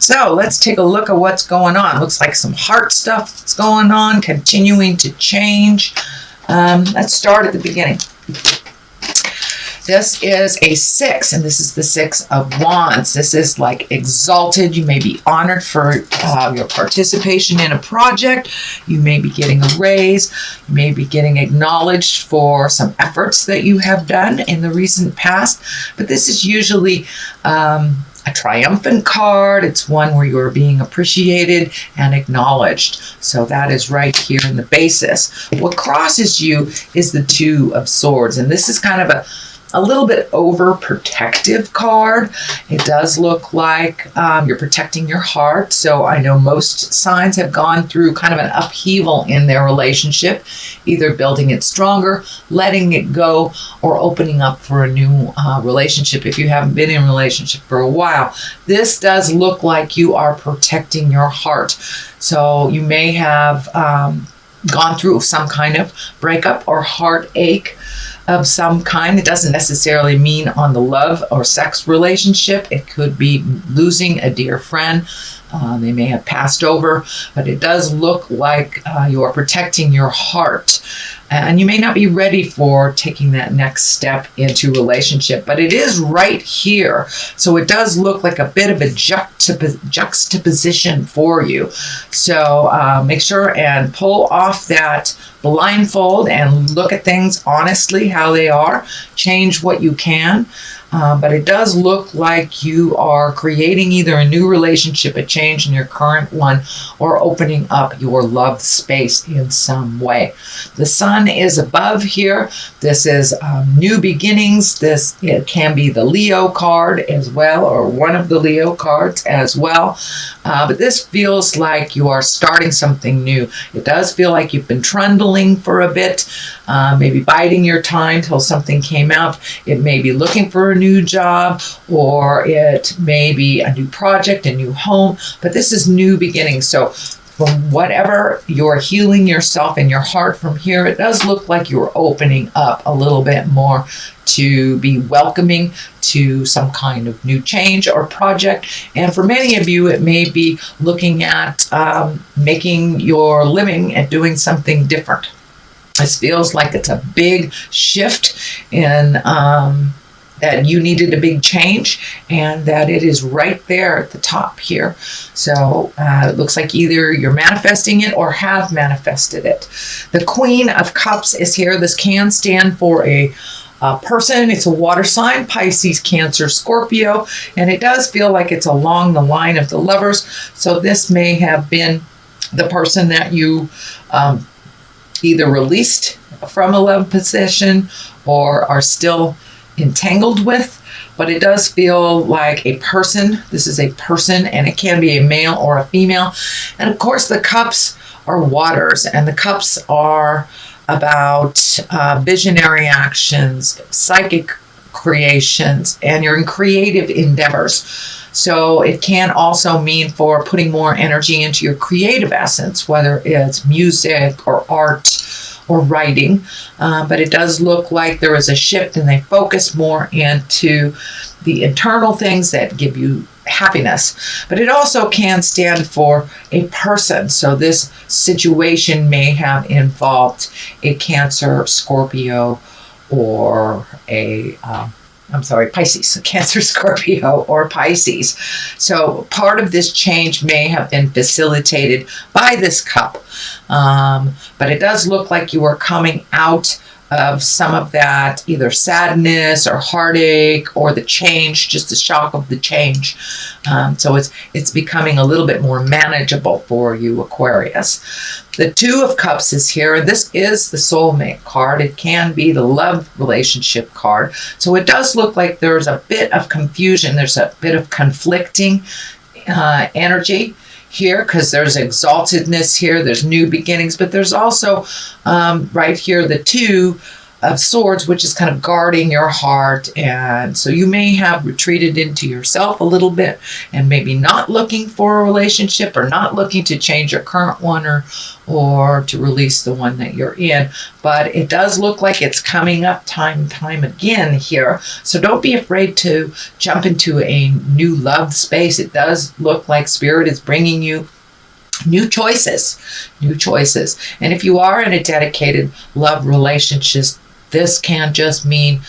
So let's take a look at what's going on. Looks like some heart stuff that's going on, continuing to change. Let's start at the beginning. This is a 6, and this is the 6 of Wands. This is like exalted. You may be honored for your participation in a project. You may be getting a raise. You may be getting acknowledged for some efforts that you have done in the recent past. But this is usually a triumphant card. It's one where you're being appreciated and acknowledged. So that is right here in the basis. What crosses you is the 2 of Swords, and this is kind of a little bit overprotective card. It does look like you're protecting your heart. So I know most signs have gone through kind of an upheaval in their relationship, either building it stronger, letting it go, or opening up for a new relationship if you haven't been in a relationship for a while. This does look like you are protecting your heart. So you may have gone through some kind of breakup or heartache of some kind. It doesn't necessarily mean on the love or sex relationship. It could be losing a dear friend. They may have passed over, but it does look like you are protecting your heart. And you may not be ready for taking that next step into relationship, but it is right here. So it does look like a bit of a juxtaposition for you. So make sure and pull off that blindfold and look at things honestly, how they are. Change what you can. But it does look like you are creating either a new relationship, a change in your current one, or opening up your love space in some way. The sun is above here. This is new beginnings. It can be the Leo card as well, or one of the Leo cards as well. But this feels like you are starting something new. It does feel like you've been trundling for a bit, maybe biding your time till something came out. It may be looking for a new job, or it may be a new project, a new home, but this is new beginnings. So from whatever you're healing yourself and your heart from here, it does look like you're opening up a little bit more to be welcoming to some kind of new change or project. And for many of you, it may be looking at making your living and doing something different. This feels like it's a big shift in that you needed a big change, and that it is right there at the top here. So it looks like either you're manifesting it or have manifested it. The Queen of Cups is here. This can stand for a person. It's a water sign, Pisces, Cancer, Scorpio, and it does feel like it's along the line of the Lovers. So this may have been the person that you either released from a love position or are still entangled with, but it does feel like a person. This is a person, and it can be a male or a female. And of course, the cups are waters, and the cups are about visionary actions, psychic creations, and your creative endeavors. So it can also mean for putting more energy into your creative essence, whether it's music or art or writing, but it does look like there is a shift, and they focus more into the internal things that give you happiness. But it also can stand for a person. So this situation may have involved a Cancer, Scorpio, or Pisces, Cancer, Scorpio, or Pisces. So part of this change may have been facilitated by this cup. But it does look like you are coming out of some of that either sadness or heartache or the change, just the shock of the change. So it's becoming a little bit more manageable for you, Aquarius. The Two of Cups is here. This is the soulmate card. It can be the love relationship card. So it does look like there's a bit of confusion. There's a bit of conflicting energy here, because there's exaltedness here, there's new beginnings, but there's also right here the 2 of Swords, which is kind of guarding your heart. And so you may have retreated into yourself a little bit and maybe not looking for a relationship or not looking to change your current one or to release the one that you're in. But it does look like it's coming up time and time again here. So don't be afraid to jump into a new love space. It does look like Spirit is bringing you new choices. And if you are in a dedicated love relationship, this can just mean,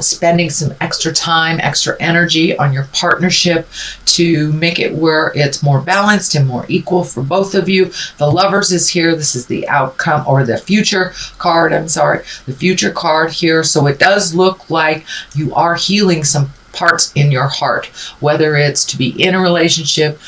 spending some extra time, extra energy on your partnership to make it where it's more balanced and more equal for both of you. The Lovers is here. This is the outcome, or the future card. The future card here. So it does look like you are healing some parts in your heart, whether it's to be in a relationship,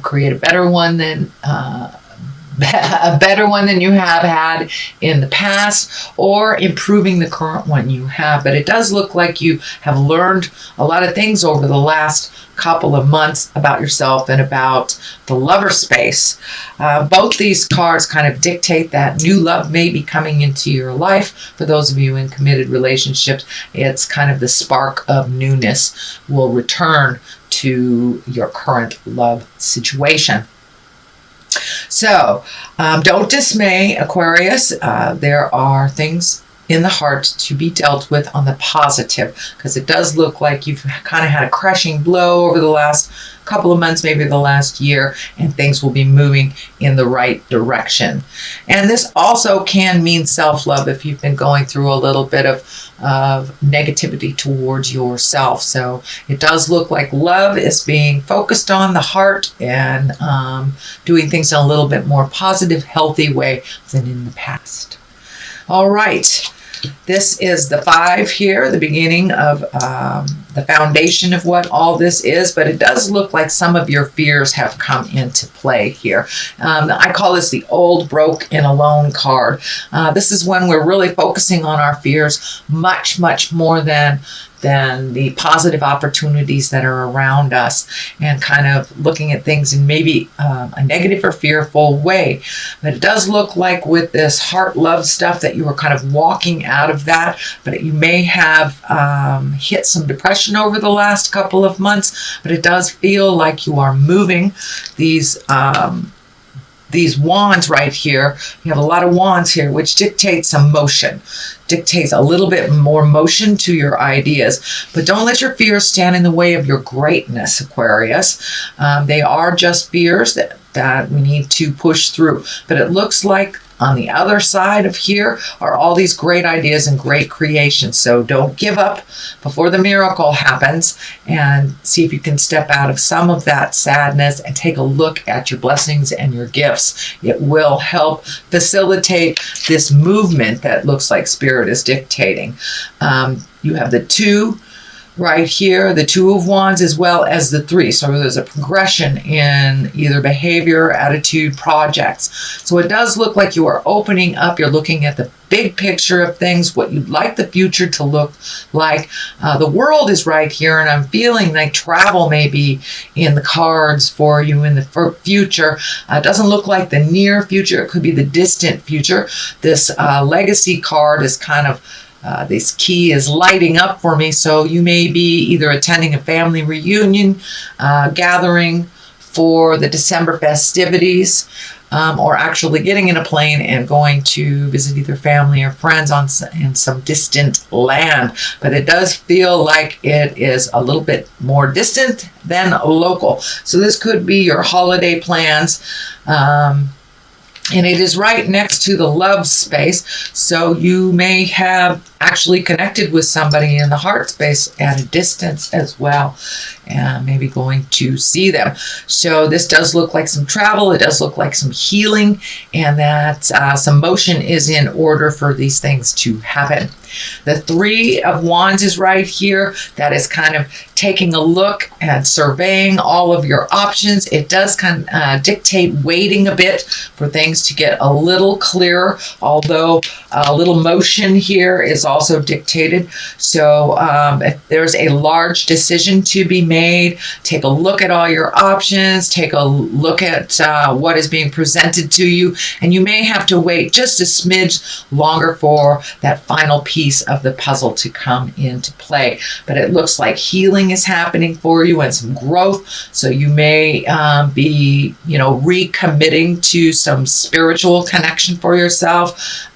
create a better one than you have had in the past, or improving the current one you have. But it does look like you have learned a lot of things over the last couple of months about yourself and about the lover space. Both these cards kind of dictate that new love may be coming into your life. For those of you in committed relationships, it's kind of the spark of newness will return to your current love situation. So don't dismay, Aquarius. There are things in the heart to be dealt with on the positive, because it does look like you've kind of had a crushing blow over the last couple of months, maybe the last year, and things will be moving in the right direction. And this also can mean self-love if you've been going through a little bit of negativity towards yourself. So it does look like love is being focused on the heart and doing things in a little bit more positive, healthy way than in the past. All right. This is the 5 here, the beginning of the foundation of what all this is, but it does look like some of your fears have come into play here. I call this the old, broke, and alone card. This is when we're really focusing on our fears much, much more than the positive opportunities that are around us, and kind of looking at things in maybe a negative or fearful way. But it does look like with this heart love stuff that you were kind of walking out of that, but you may have hit some depression over the last couple of months, but it does feel like you are moving. These wands right here, you have a lot of wands here, which dictates some motion, dictates a little bit more motion to your ideas. But don't let your fears stand in the way of your greatness, Aquarius. They are just fears that we need to push through. But it looks like on the other side of here are all these great ideas and great creations. So don't give up before the miracle happens, and see if you can step out of some of that sadness and take a look at your blessings and your gifts. It will help facilitate this movement that looks like Spirit is dictating. You have the 2 right here, the 2 of Wands, as well as the 3. So there's a progression in either behavior, attitude, projects. So it does look like you are opening up. You're looking at the big picture of things, what you'd like the future to look like. The World is right here, and I'm feeling like travel may be in the cards for you in the future. It doesn't look like the near future. It could be the distant future. This legacy card is kind of this key is lighting up for me, so you may be either attending a family reunion, gathering for the December festivities, or actually getting in a plane and going to visit either family or friends in some distant land. But it does feel like it is a little bit more distant than local. So this could be your holiday plans. And it is right next to the love space, so you may have actually connected with somebody in the heart space at a distance as well, and maybe going to see them. So this does look like some travel. It does look like some healing, and that some motion is in order for these things to happen. The 3 of Wands is right here. That is kind of taking a look and surveying all of your options. It does kind of dictate waiting a bit for things to get a little clearer, although a little motion here is also dictated. So if there's a large decision to be made, made. Take a look at all your options. Take a look at what is being presented to you. And you may have to wait just a smidge longer for that final piece of the puzzle to come into play. But it looks like healing is happening for you and some growth. So you may be, recommitting to some spiritual connection for yourself.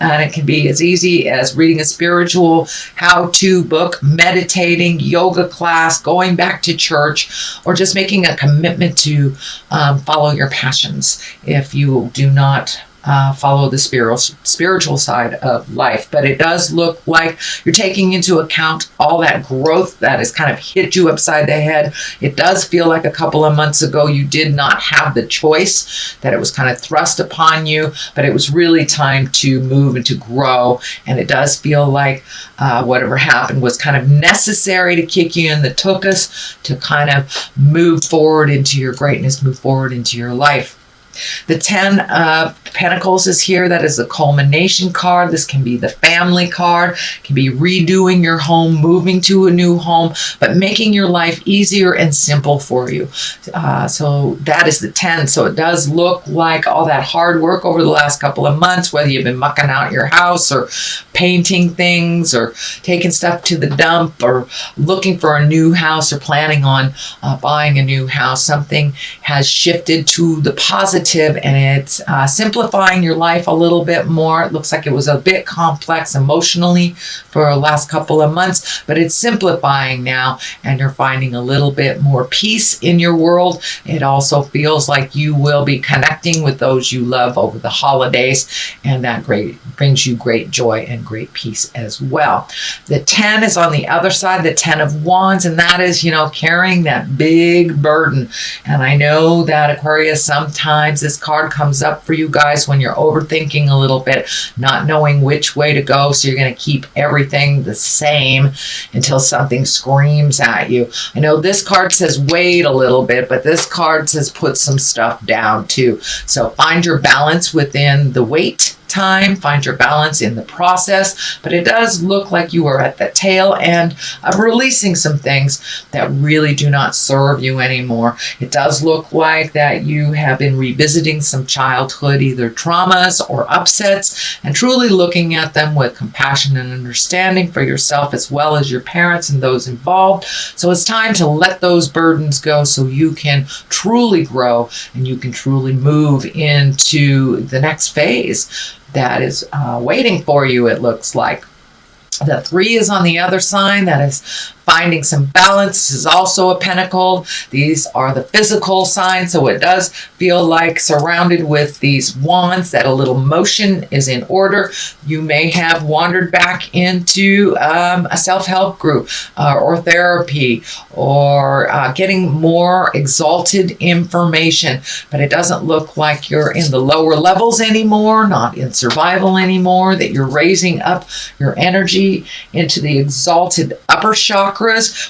And it can be as easy as reading a spiritual how-to book, meditating, yoga class, going back to church, or just making a commitment to follow your passions if you do not follow the spiritual side of life. But it does look like you're taking into account all that growth that has kind of hit you upside the head. It does feel like a couple of months ago you did not have the choice, that it was kind of thrust upon you, but it was really time to move and to grow. And it does feel like whatever happened was kind of necessary to kick you in the tuchus to kind of move forward into your greatness, move forward into your life. The 10 of Pentacles is here. That is the culmination card. This can be the family card. It can be redoing your home, moving to a new home, but making your life easier and simple for you. So that is the 10. So it does look like all that hard work over the last couple of months, whether you've been mucking out your house or painting things or taking stuff to the dump or looking for a new house or planning on buying a new house. Something has shifted to the positive, and it's simplifying your life a little bit more. It looks like it was a bit complex emotionally for the last couple of months, but it's simplifying now, and you're finding a little bit more peace in your world. It also feels like you will be connecting with those you love over the holidays, and that brings you great joy and great peace as well. The 10 is on the other side, the 10 of Wands, and that is, carrying that big burden. And I know that Aquarius, sometimes this card comes up for you guys when you're overthinking a little bit, not knowing which way to go. So you're going to keep everything the same until something screams at you. I know this card says wait a little bit, but this card says put some stuff down too. So find your balance within the wait time, find your balance in the process, but it does look like you are at the tail end of releasing some things that really do not serve you anymore. It does look like that you have been revisiting some childhood, either traumas or upsets, and truly looking at them with compassion and understanding for yourself as well as your parents and those involved. So it's time to let those burdens go so you can truly grow and you can truly move into the next phase that is waiting for you, it looks like. The 3 is on the other side. That is finding some balance. This is also a pentacle. These are the physical signs, so it does feel like surrounded with these wands that a little motion is in order. You may have wandered back into a self-help group or therapy or getting more exalted information, but it doesn't look like you're in the lower levels anymore, not in survival anymore, that you're raising up your energy into the exalted upper chakras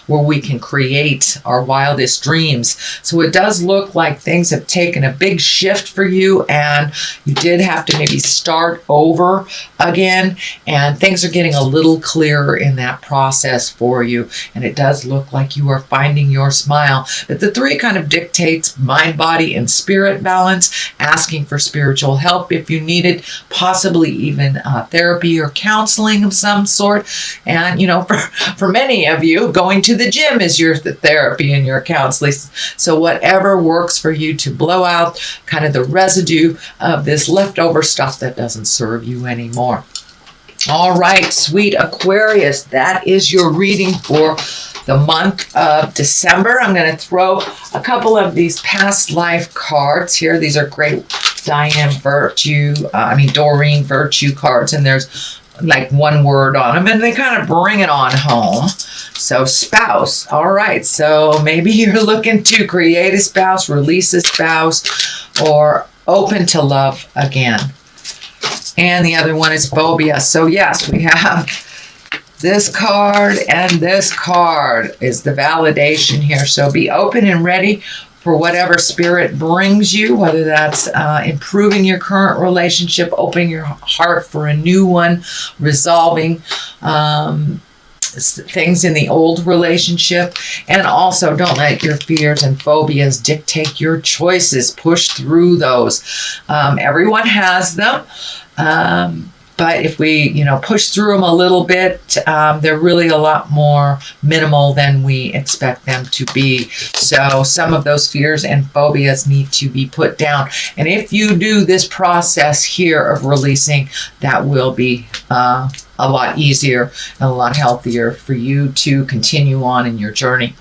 where we can create our wildest dreams. So it does look like things have taken a big shift for you, and you did have to maybe start over again, and things are getting a little clearer in that process for you, and it does look like you are finding your smile. But the 3 kind of dictates mind, body, and spirit balance, asking for spiritual help if you need it, possibly even therapy or counseling of some sort. And for many of you, going to the gym is your therapy and your counseling. So whatever works for you to blow out kind of the residue of this leftover stuff that doesn't serve you anymore. All right, sweet Aquarius, that is your reading for the month of December. I'm going to throw a couple of these past life cards here. These are great Doreen Virtue cards, and there's like one word on them, and they kind of bring it on home. So spouse. All right. So maybe you're looking to create a spouse, release a spouse, or open to love again. And the other one is phobia. So yes, we have this card, and this card is the validation here. So be open and ready for whatever spirit brings you, whether that's improving your current relationship, opening your heart for a new one, resolving things in the old relationship. And also, don't let your fears and phobias dictate your choices. Push through those. Everyone has them. But if we, push through them a little bit, they're really a lot more minimal than we expect them to be. So some of those fears and phobias need to be put down. And if you do this process here of releasing, that will be a lot easier and a lot healthier for you to continue on in your journey.